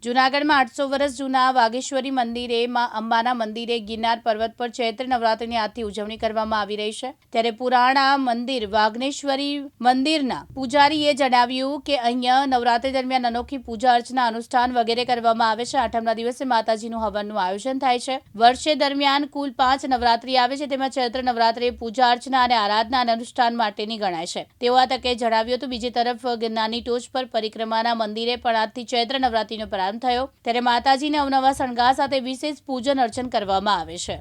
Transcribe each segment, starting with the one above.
જૂનાગઢમાં 800 વર્ષ જૂના વાઘેશ્વરી મંદિરે માં અંબાના મંદિરે ગિરનાર પર્વત પર ચૈત્ર નવરાત્રિની આજથી ઉજવણી કરવામાં આવી રહી છે। ત્યારે પુરાણા મંદિર વાઘેશ્વરી મંદિરના પૂજારીએ જણાવ્યું કે અહીંયા નવરાત્રિ દરમિયાન અનોખી પૂજા અર્ચના અનુષ્ઠાન વગેરે કરવામાં આવે છે। આઠમના દિવસે માતાજીનું હવનનું આયોજન થાય છે। વર્ષે દરમિયાન કુલ 5 નવરાત્રિ આવે છે, તેમાં ચૈત્ર નવરાત્રિ પૂજા અર્ચના અને આરાધના અને અનુષ્ઠાન માટેની ગણાય છે। તેઓ આ તકે જણાવ્યું હતું। બીજી તરફ ગિરનારની ટોચ પર પરિક્રમાના મંદિરે પણ આજથી ચૈત્ર નવરાત્રિનો પ્રારંભ થયો, ત્યારે માતાજીને અવનવા શણગાર સાથે વિશેષ પૂજન અર્ચન કરવામાં આવે છે।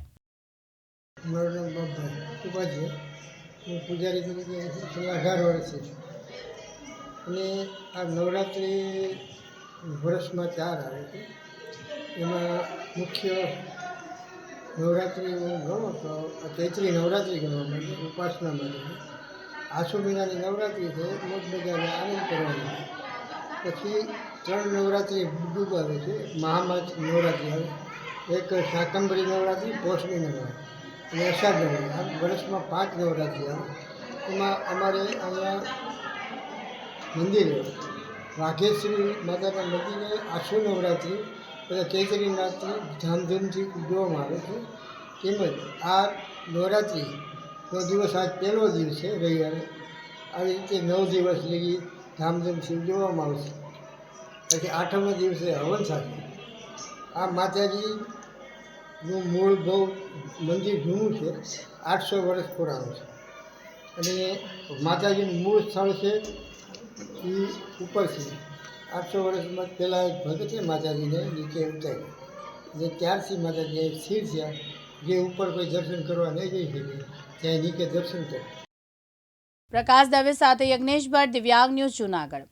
પૂજારી તરીકે 18 વર્ષ છે અને આ નવરાત્રિ વર્ષમાં 4 આવે છે। એમાં મુખ્ય નવરાત્રિ ગણો તો ચૈત્રી નવરાત્રિ ગણવામાં આવે, ઉપાસના માટે આસો મહિનાની નવરાત્રિ છે, મોજ મજાને આનંદ કરવાનો। પછી 3 નવરાત્રિ ડૂબ આવે છે, મહામાસ નવરાત્રિ આવે, એક શાકંભરી નવરાત્રિ, પોષણી નવરાત્રિ અને અષાઢ નવરાત્રિ। આમ વર્ષમાં 5 નવરાત્રિ આવે। એમાં અમારે અહીંયા મંદિરે વાઘેશ્વરી માતાના મંદિરે આસો નવરાત્રિ તથા ચૈત્રી નવરાત્રિ ધામધૂમથી ઉજવવામાં આવે છે। તેમજ આ નવરાત્રિનો દિવસ આજ પહેલો દિવસ છે, રવિવારે। આવી રીતે 9 દિવસ લગી ધામધૂમથી ઉજવવામાં આવશે। પછી આઠમના દિવસે હવન સાથે આ માતાજીનું મૂળ બહુ મંદિર જૂનું છે, 800 વર્ષ પુરાણું છે અને માતાજીનું મૂળ સ્થળ છે એ ઉપર છે। 800 વર્ષમાં પહેલાં એક ભગત છે, માતાજીને નીચે ઉતાર્યા અને ત્યારથી માતાજી સ્થિર થયા। જે ઉપર કોઈ દર્શન કરવા નહીં જઈ શકે ત્યાં નીચે દર્શન કરે। પ્રકાશ દવે સાથે યજ્ઞેશ ભટ્ટ, દિવ્યાંગ ન્યૂઝ, જૂનાગઢ।